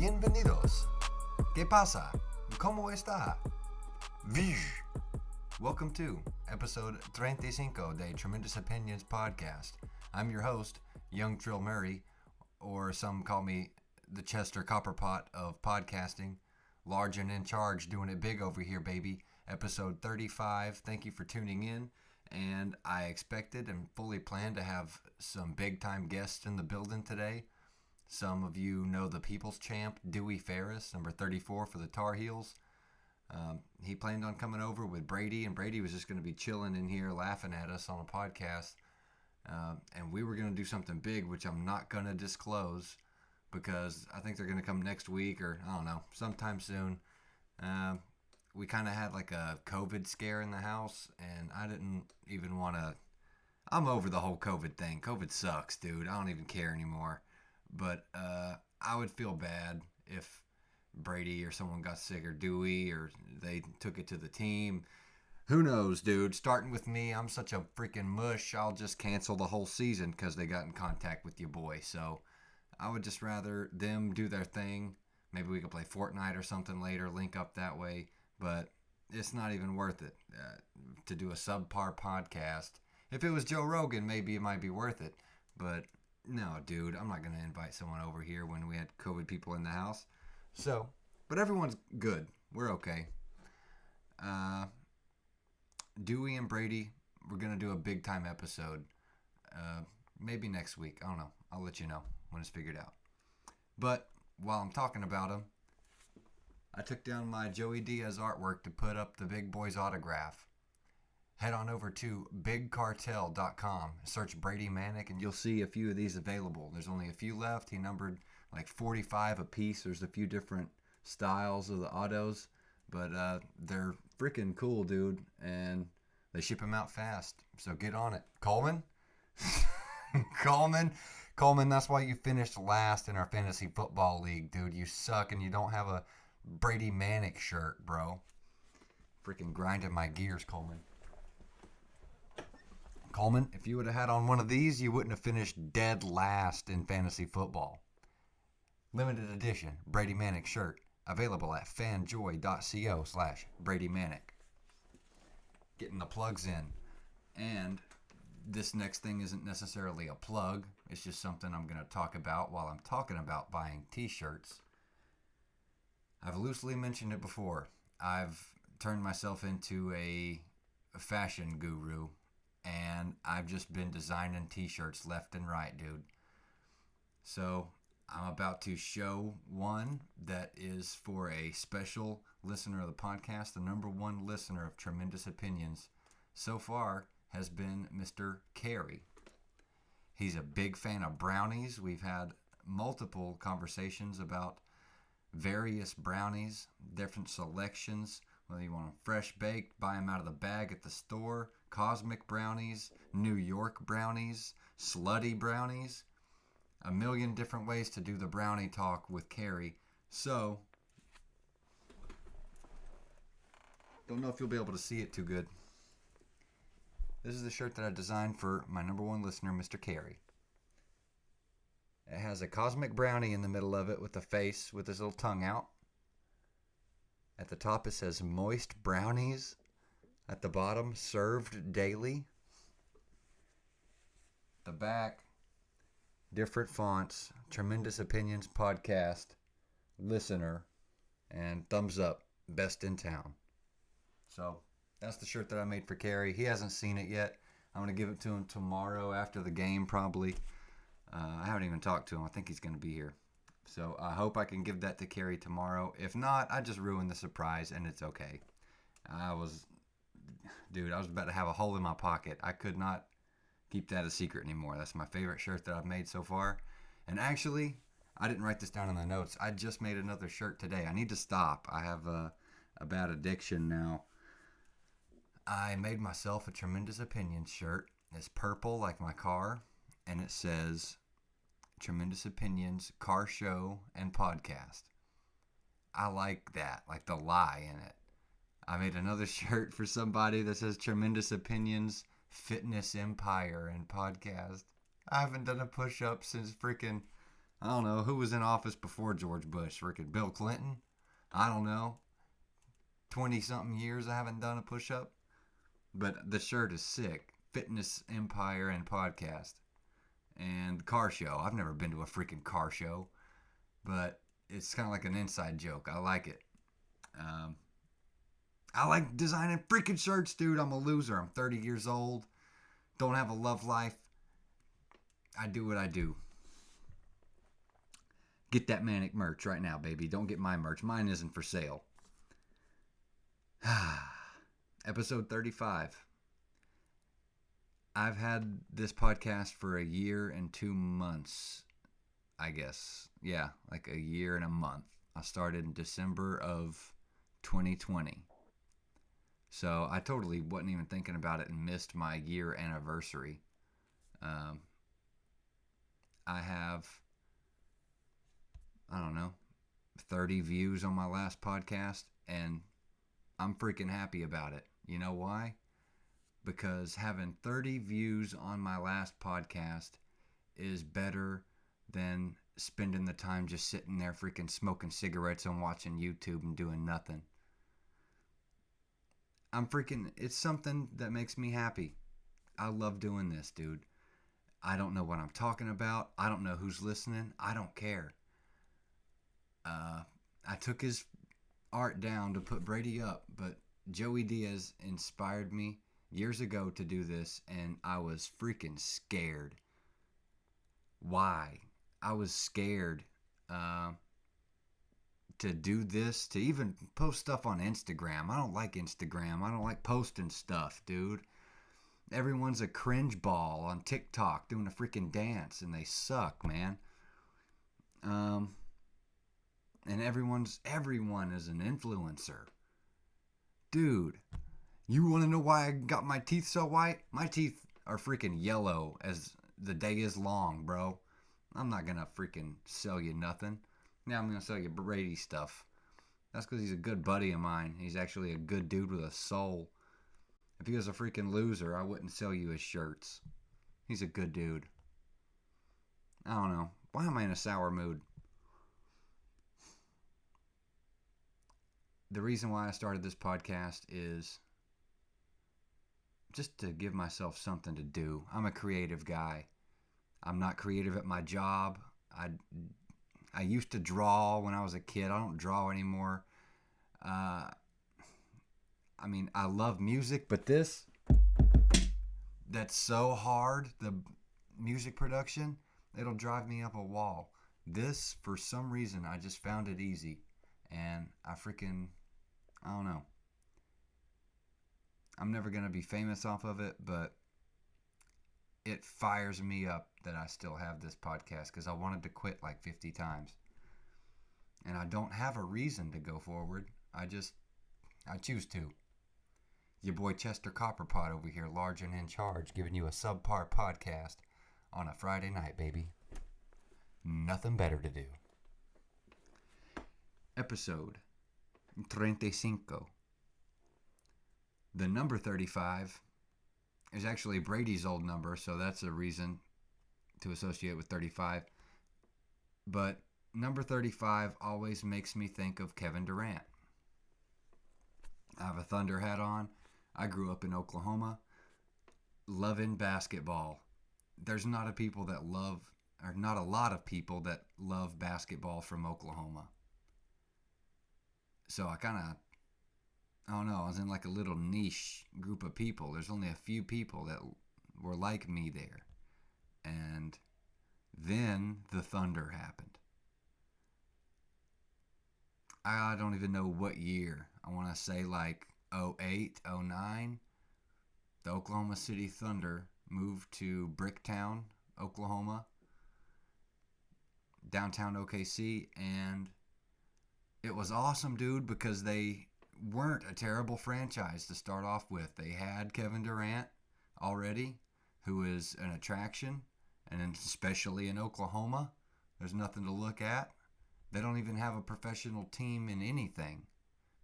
Bienvenidos. ¿Qué pasa? ¿Cómo está? Vish. Welcome to episode 35 de Tremendous Opinions podcast. I'm your host, Young Trill Murray, or some call me the Chester Copperpot of podcasting. Large and in charge, doing it big over here, baby. Episode 35. Thank you for tuning in. And I expected and fully planned to have some big-time guests in the building today. Some of you know the People's Champ, Dewey Ferris, number 34 for the Tar Heels. He planned on coming over with Brady, and Brady was just going to be chilling in here laughing at us on a podcast. And we were going to do something big, which I'm not going to disclose because I think they're going to come next week or, I don't know, sometime soon. We kind of had like a COVID scare in the house, and I didn't even want to. I'm over the whole COVID thing. COVID sucks, dude. I don't even care anymore. But I would feel bad if Brady or someone got sick, or Dewey, or they took it to the team. Who knows, dude? Starting with me, I'm such a freaking mush. I'll just cancel the whole season because they got in contact with your boy. So I would just rather them do their thing. Maybe we could play Fortnite or something later, link up that way. But it's not even worth it to do a subpar podcast. If it was Joe Rogan, maybe it might be worth it. But no, dude, I'm not going to invite someone over here when we had COVID people in the house. So, but everyone's good. We're okay. Dewey and Brady, we're going to do a big time episode. Maybe next week. I don't know. I'll let you know when it's figured out. But while I'm talking about them, I took down my Joey Diaz artwork to put up the big boy's autograph. Head on over to bigcartel.com, search Brady Manic, and you'll see a few of these available. There's only a few left. He numbered like 45 a piece. There's a few different styles of the autos, but they're freaking cool, dude, and they ship them out fast. So get on it. Coleman? Coleman, that's why you finished last in our fantasy football league, dude. You suck, and you don't have a Brady Manic shirt, bro. Freaking grinding my gears, Coleman. Coleman, if you would have had on one of these, you wouldn't have finished dead last in fantasy football. Limited edition Brady Manic shirt available at fanjoy.co/Brady Manic. Getting the plugs in. And this next thing isn't necessarily a plug. It's just something I'm going to talk about while I'm talking about buying t-shirts. I've loosely mentioned it before. I've turned myself into a fashion guru. And I've just been designing t-shirts left and right, dude. So I'm about to show one that is for a special listener of the podcast. The number one listener of Tremendous Opinions so far has been Mr. Carey. He's a big fan of brownies. We've had multiple conversations about various brownies, different selections. Whether you want them fresh baked, buy them out of the bag at the store, cosmic brownies, New York brownies, slutty brownies. A million different ways to do the brownie talk with Carrie. So, don't know if you'll be able to see it too good. This is the shirt that I designed for my number one listener, Mr. Carey. It has a cosmic brownie in the middle of it with a face with his little tongue out. At the top it says moist brownies. At the bottom, served daily. The back, different fonts, Tremendous Opinions podcast, listener, and thumbs up, best in town. So that's the shirt that I made for Carrie. He hasn't seen it yet. I'm going to give it to him tomorrow after the game probably. I haven't even talked to him. I think he's going to be here. So I hope I can give that to Carrie tomorrow. If not, I just ruined the surprise, and it's okay. I was about to have a hole in my pocket. I could not keep that a secret anymore. That's my favorite shirt that I've made so far. And actually, I didn't write this down in the notes. I just made another shirt today. I need to stop. I have a bad addiction now. I made myself a Tremendous Opinions shirt. It's purple like my car, and it says Tremendous Opinions, Car Show, and Podcast. I like that, like the lie in it. I made another shirt for somebody that says Tremendous Opinions, Fitness Empire, and Podcast. I haven't done a push-up since freaking I don't know who was in office before George Bush. Freaking Bill Clinton. I don't know. 20 something years I haven't done a push up. But the shirt is sick. Fitness Empire and Podcast. And car show. I've never been to a freaking car show. But it's kind of like an inside joke. I like it. I like designing freaking shirts, dude. I'm a loser. I'm 30 years old. Don't have a love life. I do what I do. Get that Manic merch right now, baby. Don't get my merch. Mine isn't for sale. Episode 35. I've had this podcast for a year and 2 months, I guess. Yeah, like a year and a month. I started in December of 2020. So I totally wasn't even thinking about it and missed my year anniversary. I have, I don't know, 30 views on my last podcast, and I'm freaking happy about it. You know why? Because having 30 views on my last podcast is better than spending the time just sitting there freaking smoking cigarettes and watching YouTube and doing nothing. It's something that makes me happy. I love doing this, dude. I don't know what I'm talking about. I don't know who's listening. I don't care. I took his art down to put Brady up, but Joey Diaz inspired me years ago to do this, and I was freaking scared. Why? I was scared to do this, to even post stuff on Instagram. I don't like Instagram. I don't like posting stuff, dude. Everyone's a cringe ball on TikTok doing a freaking dance, and they suck, man. And everyone is an influencer. Dude, you want to know why I got my teeth so white? My teeth are freaking yellow as the day is long, bro. I'm not going to freaking sell you nothing. Now I'm going to sell you Brady stuff. That's because he's a good buddy of mine. He's actually a good dude with a soul. If he was a freaking loser, I wouldn't sell you his shirts. He's a good dude. I don't know. Why am I in a sour mood? The reason why I started this podcast is just to give myself something to do. I'm a creative guy. I'm not creative at my job. I used to draw when I was a kid. I don't draw anymore. I love music, but that's so hard, the music production, it'll drive me up a wall. This, for some reason, I just found it easy. And I don't know. I'm never going to be famous off of it, but it fires me up that I still have this podcast because I wanted to quit like 50 times. And I don't have a reason to go forward. I choose to. Your boy Chester Copperpot over here, large and in charge, giving you a subpar podcast on a Friday night, baby. Nothing better to do. Episode 35. The number 35 is actually Brady's old number, so that's a reason to associate with 35. But number 35 always makes me think of Kevin Durant. I have a Thunder hat on. I grew up in Oklahoma, loving basketball. There's not a lot of people that love basketball from Oklahoma. So I was in like a little niche group of people. There's only a few people that were like me there. And then the Thunder happened. I don't even know what year. I want to say like 08, 09. The Oklahoma City Thunder moved to Bricktown, Oklahoma, downtown OKC, and it was awesome, dude, because they weren't a terrible franchise to start off with. They had Kevin Durant already, who is an attraction, and especially in Oklahoma, there's nothing to look at. They don't even have a professional team in anything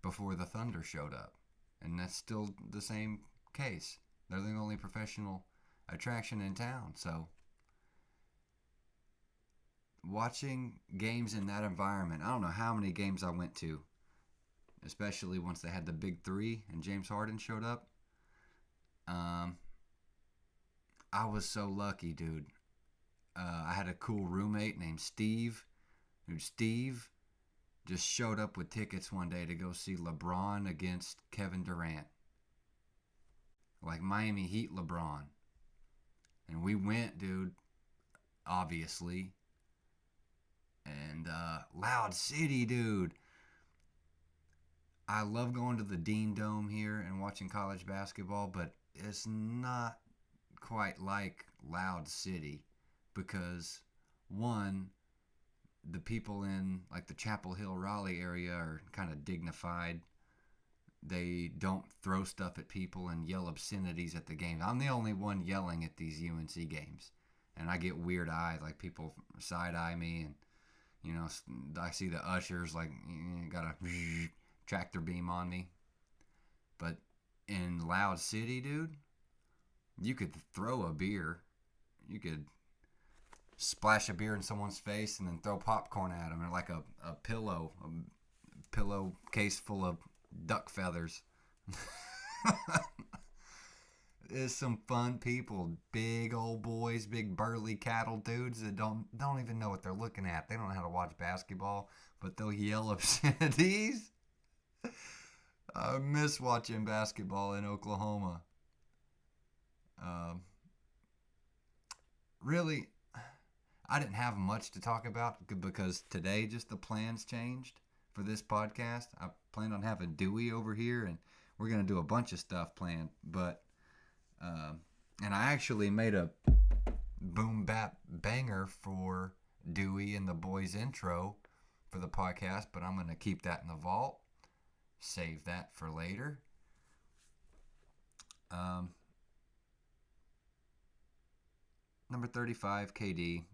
before the Thunder showed up. And that's still the same case. They're the only professional attraction in town. So watching games in that environment, I don't know how many games I went to, especially once they had the big three and James Harden showed up. Um, I was so lucky, dude. I had a cool roommate named Steve. Steve just showed up with tickets one day to go see LeBron against Kevin Durant. Like Miami Heat LeBron. And we went, dude, obviously. And Loud City, dude. I love going to the Dean Dome here and watching college basketball, but it's not quite like Loud City because, one, the people in like the Chapel Hill, Raleigh area are kind of dignified. They don't throw stuff at people and yell obscenities at the games. I'm the only one yelling at these UNC games, and I get weird eyed, like people side eye me, and I see the ushers like got a tractor beam on me. But in Loud City, dude, you could throw a beer, you could splash a beer in someone's face and then throw popcorn at them, or like a pillow case full of duck feathers. There's some fun people, big old boys, big burly cattle dudes that don't even know what they're looking at. They don't know how to watch basketball, but they'll yell obscenities. I miss watching basketball in Oklahoma. Really, I didn't have much to talk about because today just the plans changed for this podcast. I planned on having Dewey over here, and we're going to do a bunch of stuff planned. But, and I actually made a boom bap banger for Dewey and the boys intro for the podcast, but I'm going to keep that in the vault. Save that for later. Number 35, KD.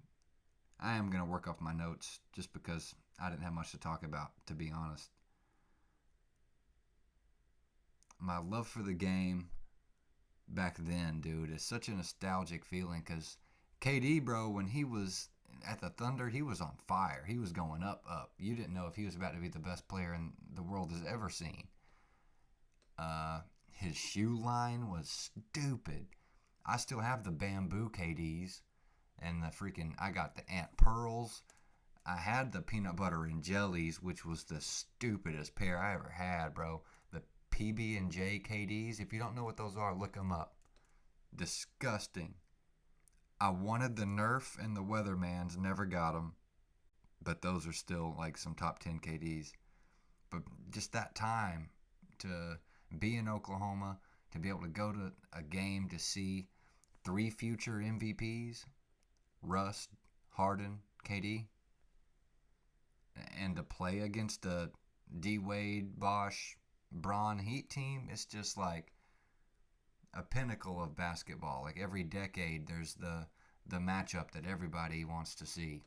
I am going to work off my notes just because I didn't have much to talk about, to be honest. My love for the game back then, dude, is such a nostalgic feeling because KD, bro, when he was at the Thunder, he was on fire. He was going up. You didn't know if he was about to be the best player in the world has ever seen. His shoe line was stupid. I still have the bamboo KDs and the freaking, I got the Ant Pearls. I had the peanut butter and jellies, which was the stupidest pair I ever had, bro. The PB&J KDs. If you don't know what those are, look them up. Disgusting. I wanted the Nerf and the Weathermans, never got them. But those are still like some top 10 KDs. But just that time to be in Oklahoma, to be able to go to a game to see 3 future MVPs, Russ, Harden, KD, and to play against a D-Wade, Bosch, Braun Heat team, it's just like a pinnacle of basketball. Like every decade, there's the matchup that everybody wants to see.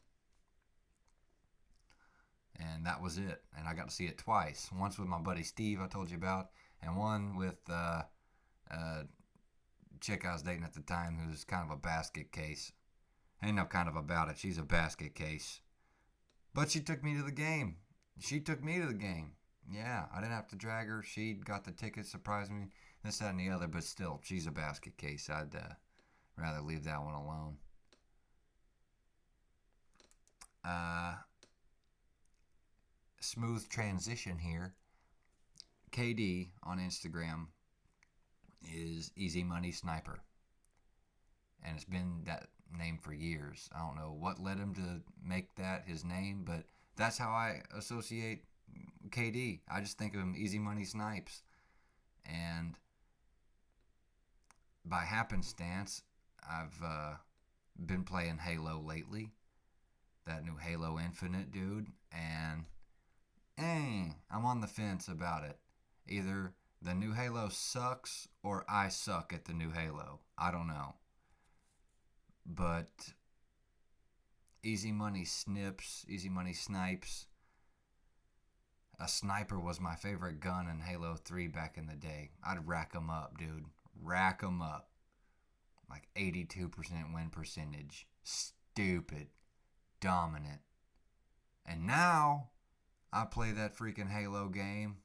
And that was it. And I got to see it twice. Once with my buddy Steve, I told you about, and one with a chick I was dating at the time who was kind of a basket case. Ain't no kind of about it. She's a basket case. But she took me to the game. Yeah, I didn't have to drag her. She got the ticket, surprised me, this, that, and the other. But still, she's a basket case. I'd rather leave that one alone. Smooth transition here. KD on Instagram is easymoneysniper. And it's been that name for years. I don't know what led him to make that his name, but that's how I associate KD. I just think of him Easy Money Snipes. And by happenstance, I've been playing Halo lately. That new Halo Infinite, dude. And I'm on the fence about it. Either the new Halo sucks or I suck at the new Halo. I don't know. But Easy Money Snips, Easy Money Snipes. A sniper was my favorite gun in Halo 3 back in the day. I'd rack them up, dude. Rack them up. Like 82% win percentage. Stupid. dominant. And now I play that freaking Halo game.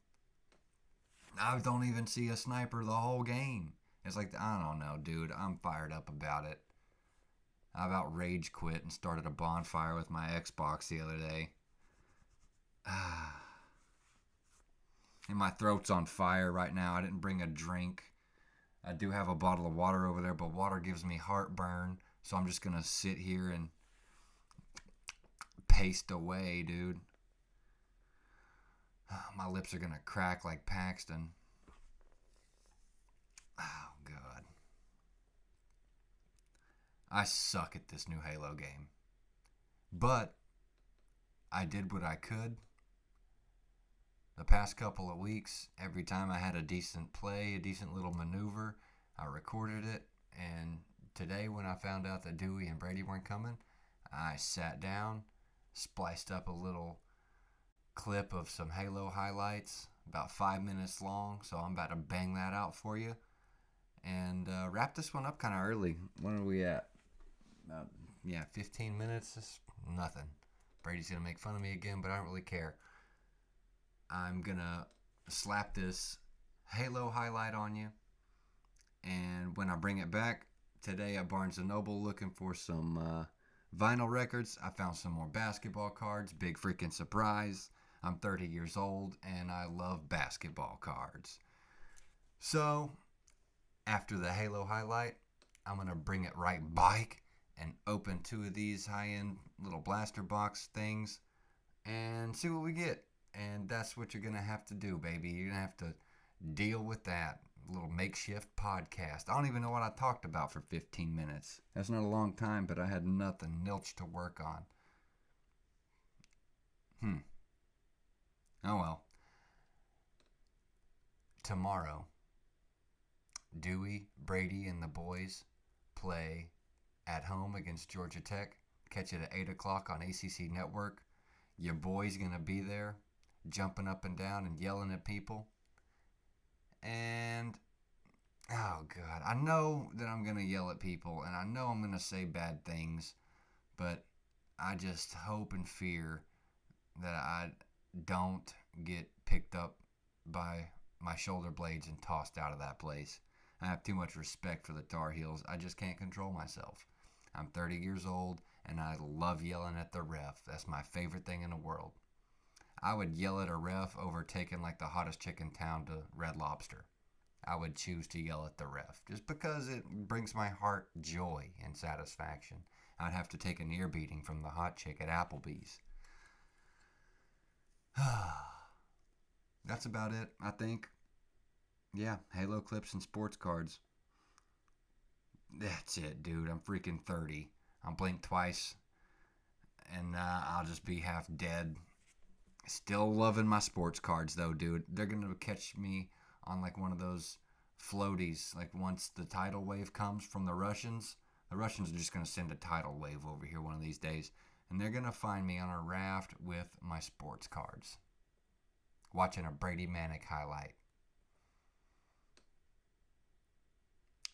I don't even see a sniper the whole game. It's like, I don't know, dude. I'm fired up about it. I about rage quit and started a bonfire with my Xbox the other day. And my throat's on fire right now. I didn't bring a drink. I do have a bottle of water over there, but water gives me heartburn. So I'm just going to sit here and paste away, dude. My lips are going to crack like Paxton. Oh, God. I suck at this new Halo game. But I did what I could. The past couple of weeks, every time I had a decent play, a decent little maneuver, I recorded it. And today when I found out that Dewey and Brady weren't coming, I sat down, spliced up a little clip of some Halo highlights, about 5 minutes long. So I'm about to bang that out for you. And wrap this one up kind of early. When are we at? 15 minutes. It's nothing. Brady's going to make fun of me again, but I don't really care. I'm going to slap this Halo highlight on you. And when I bring it back today at Barnes & Noble looking for some vinyl records, I found some more basketball cards. Big freaking surprise. I'm 30 years old and I love basketball cards. So, after the Halo highlight, I'm going to bring it right back and open 2 of these high-end little blaster box things and see what we get. And that's what you're going to have to do, baby. You're going to have to deal with that little makeshift podcast. I don't even know what I talked about for 15 minutes. That's not a long time, but I had nothing, nilch to work on. Oh well. Tomorrow, Dewey, Brady, and the boys play at home against Georgia Tech. Catch it at 8 o'clock on ACC Network. Your boy's going to be there, jumping up and down and yelling at people. And, oh God, I know that I'm going to yell at people, and I know I'm going to say bad things, but I just hope and fear that I don't get picked up by my shoulder blades and tossed out of that place. I have too much respect for the Tar Heels. I just can't control myself. I'm 30 years old, and I love yelling at the ref. That's my favorite thing in the world. I would yell at a ref over taking like the hottest chick in town to Red Lobster. I would choose to yell at the ref just because it brings my heart joy and satisfaction. I'd have to take an ear beating from the hot chick at Applebee's. That's about it, I think. Yeah, Halo clips and sports cards. That's it, dude. I'm freaking 30. I'll blink twice, and I'll just be half dead. Still loving my sports cards, though, dude. They're going to catch me on, like, one of those floaties. Like, once the tidal wave comes from the Russians are just going to send a tidal wave over here one of these days. And they're going to find me on a raft with my sports cards, watching a Brady Manic highlight.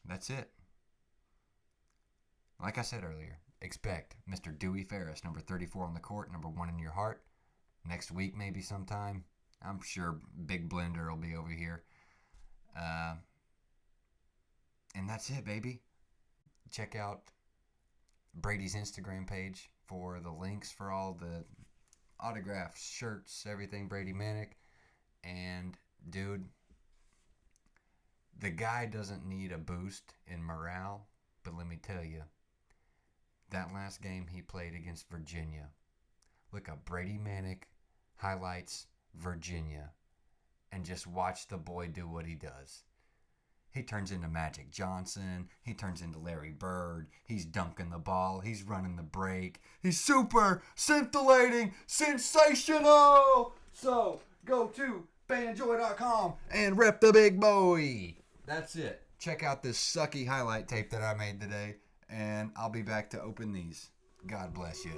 That's it. Like I said earlier, expect Mr. Dewey Ferris, number 34 on the court, number 1 in your heart. Next week, maybe sometime. I'm sure Big Blender will be over here. And that's it, baby. Check out Brady's Instagram page for the links for all the autographs, shirts, everything Brady Manic. And, dude, the guy doesn't need a boost in morale, but let me tell you, that last game he played against Virginia, look up Brady Manic highlights Virginia and just watch the boy do what he does. He turns into Magic Johnson. He turns into Larry Bird. He's dunking the ball. He's running the break. He's super scintillating, sensational. So go to Fanjoy.com and rep the big boy. That's it. Check out this sucky highlight tape that I made today, and I'll be back to open these. God bless you.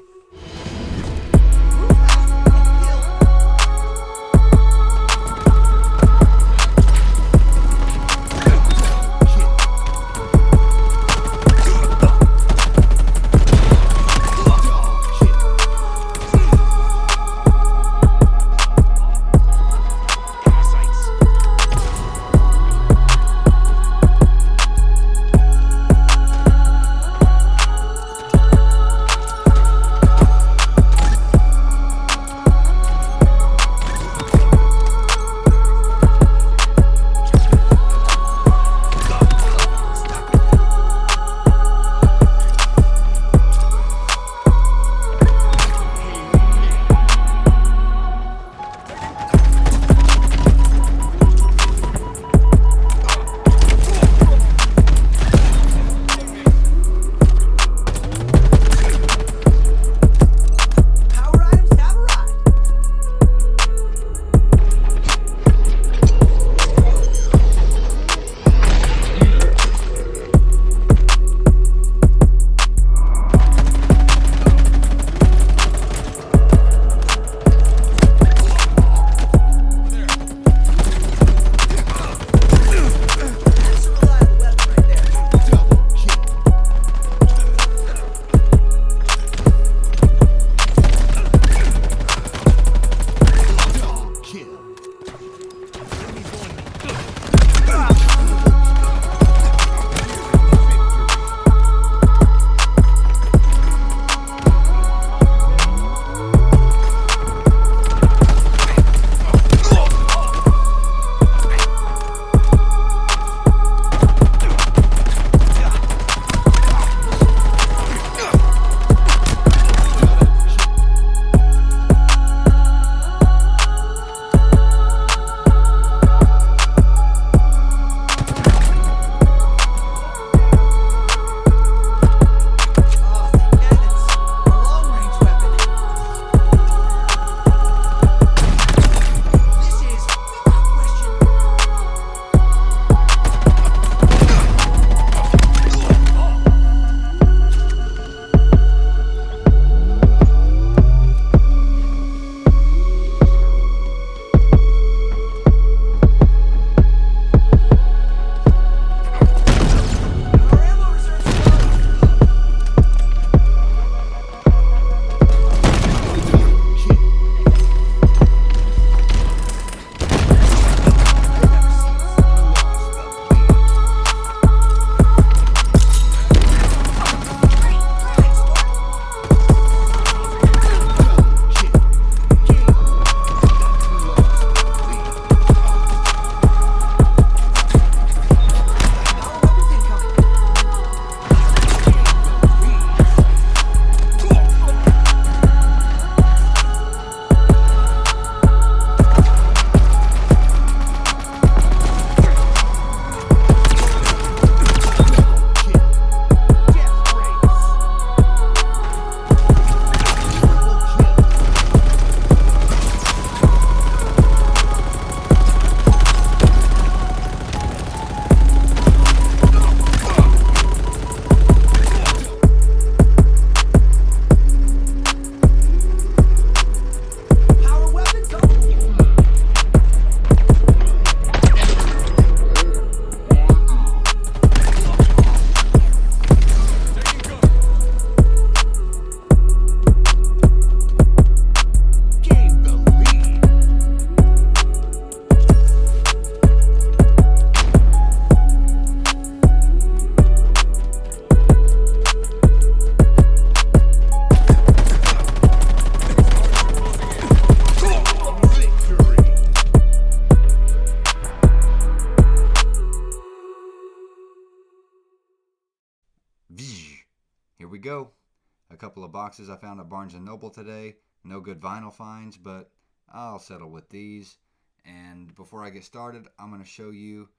a couple of boxes I found at Barnes & Noble today. No good vinyl finds, but I'll settle with these. And before I get started, I'm going to show you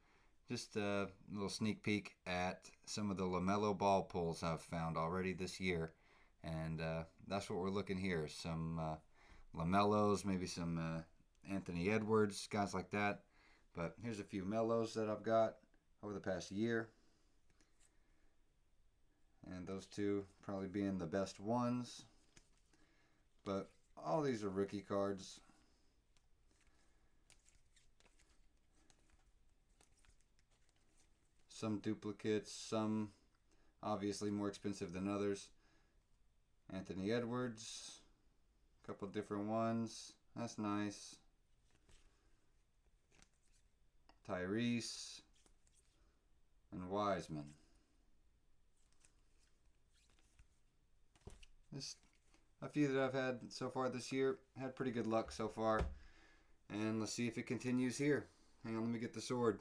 just a little sneak peek at some of the LaMelo ball pulls I've found already this year. And that's what we're looking here. Some LaMelos, maybe some Anthony Edwards, guys like that. But here's a few Melos that I've got over the past year. And those two probably being the best ones. But all these are rookie cards. Some duplicates, some obviously more expensive than others. Anthony Edwards, a couple different ones. That's nice. Tyrese and Wiseman. Just a few that I've had so far this year. Had pretty good luck so far. And let's see if it continues here. Hang on, let me get the sword.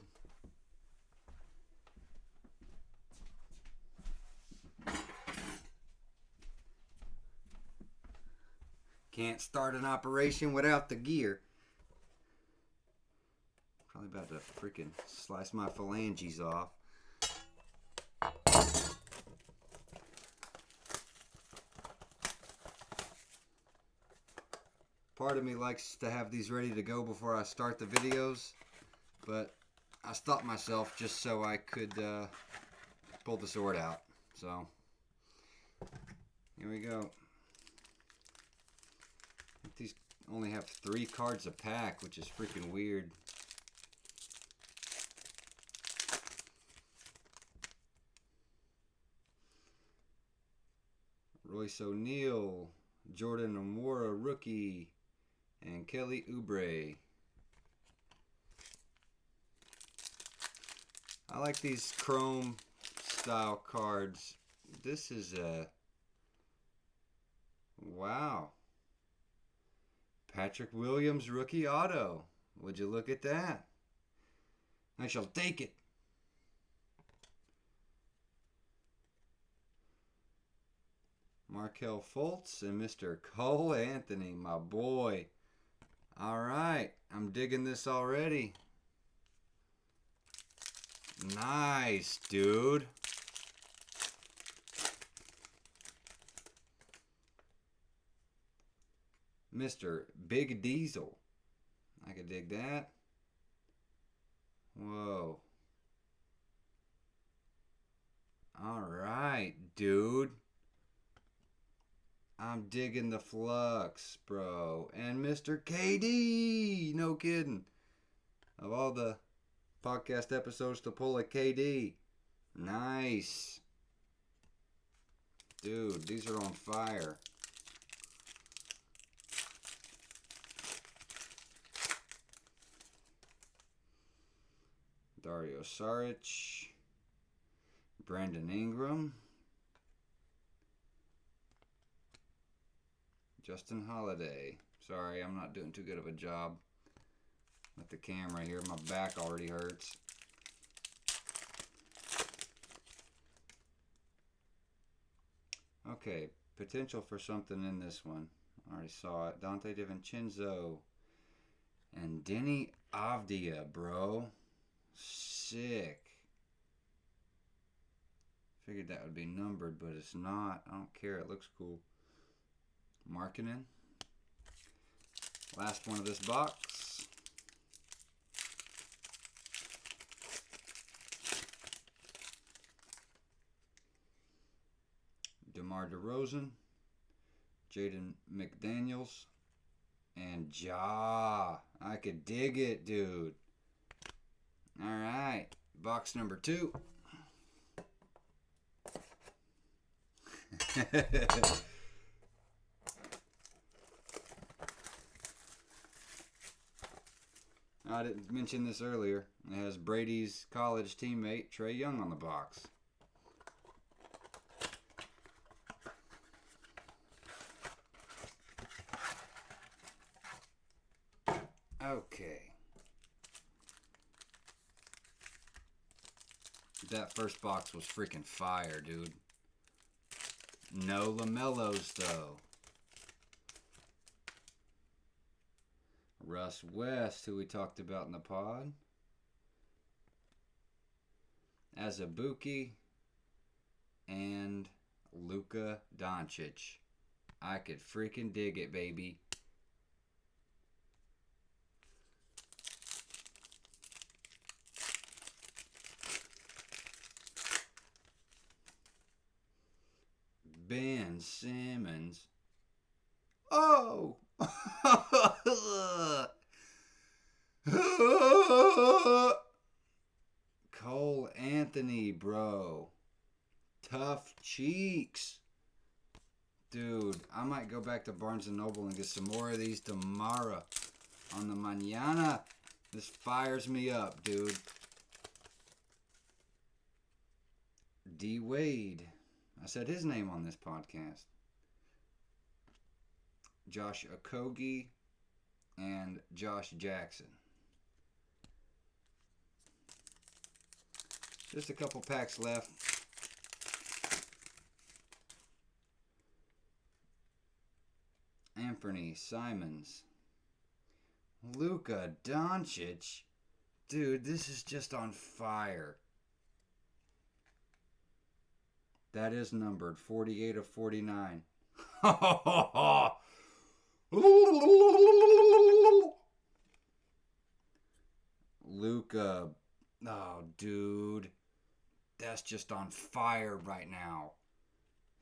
Can't start an operation without the gear. Probably about to freaking slice my phalanges off. Part of me likes to have these ready to go before I start the videos, but I stopped myself just so I could pull the sword out. So, here we go. These only have 3 cards a pack, which is freaking weird. Royce O'Neal, Jordan Amora rookie, and Kelly Oubre. I like these chrome style cards. This is a wow. Patrick Williams rookie auto. Would you look at that? I shall take it. Markelle Fultz and Mr. Cole Anthony, my boy. All right, I'm digging this already. Nice, dude. Mr. Big Diesel. I could dig that. Whoa. All right, dude. I'm digging the flux, bro. And Mr. KD. No kidding. Of all the podcast episodes to pull a KD. Nice. Dude, these are on fire. Dario Saric. Brandon Ingram. Justin Holiday. Sorry, I'm not doing too good of a job with the camera here. My back already hurts. Okay, potential for something in this one. I already saw it. Dante DiVincenzo. And Denny Avdia, bro. Sick. Figured that would be numbered, but it's not. I don't care. It looks cool. Markkanen. Last one of this box. DeMar DeRozan, Jaden McDaniels, and Ja. I could dig it, dude. All right, box number 2. I didn't mention this earlier. It has Brady's college teammate, Trae Young, on the box. Okay. That first box was freaking fire, dude. No LaMelos, though. Russ West, who we talked about in the pod. Azubuike. And Luka Doncic. I could freaking dig it, baby. Ben Simmons. Oh! Cole Anthony, bro. Tough cheeks. Dude, I might go back to Barnes & Noble and get some more of these tomorrow. On the mañana. This fires me up, dude. D. Wade. I said his name on this podcast. Josh Okogie and Josh Jackson. Just a couple packs left. Anthony Simons. Luka Doncic. Dude, this is just on fire. That is numbered 48 of 49. Luka. Oh, dude. That's just on fire right now.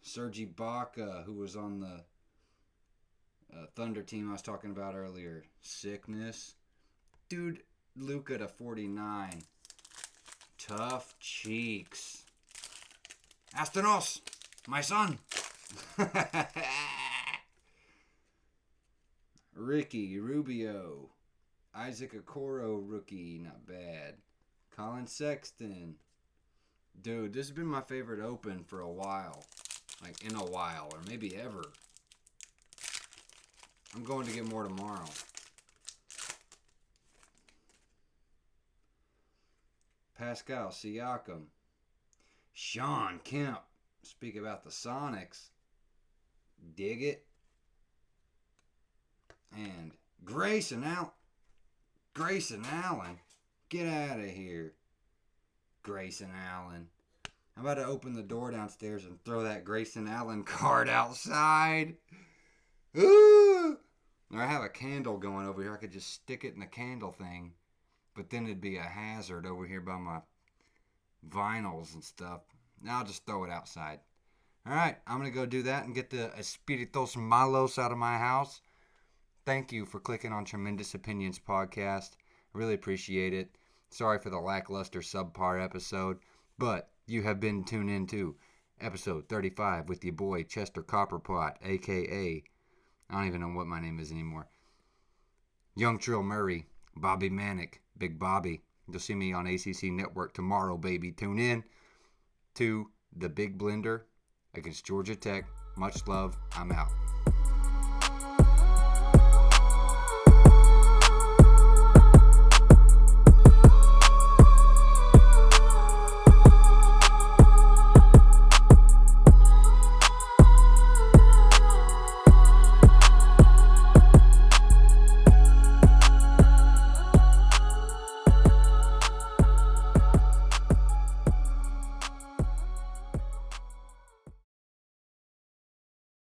Serge Ibaka, who was on the Thunder team I was talking about earlier. Sickness. Dude, Luka to 49. Tough cheeks. Astanos, my son. Ricky Rubio. Isaac Okoro rookie, not bad. Colin Sexton. Dude, this has been my favorite open for a while. Like, in a while, or maybe ever. I'm going to get more tomorrow. Pascal Siakam. Sean Kemp. Speak about the Sonics. Dig it. And Grayson Allen. Get out of here. Grayson Allen. I'm about to open the door downstairs and throw that Grayson Allen card outside. Ooh! Or I have a candle going over here. I could just stick it in the candle thing. But then it'd be a hazard over here by my vinyls and stuff. Now I'll just throw it outside. Alright, I'm going to go do that and get the Espiritos Malos out of my house. Thank you for clicking on Tremendous Opinions podcast. I really appreciate it. Sorry for the lackluster subpar episode, but you have been tuned into episode 35 with your boy Chester Copperpot, a.k.a. I don't even know what my name is anymore. Young Trill Murray, Bobby Manic, Big Bobby. You'll see me on ACC Network tomorrow, baby. Tune in to the Big Blender against Georgia Tech. Much love. I'm out.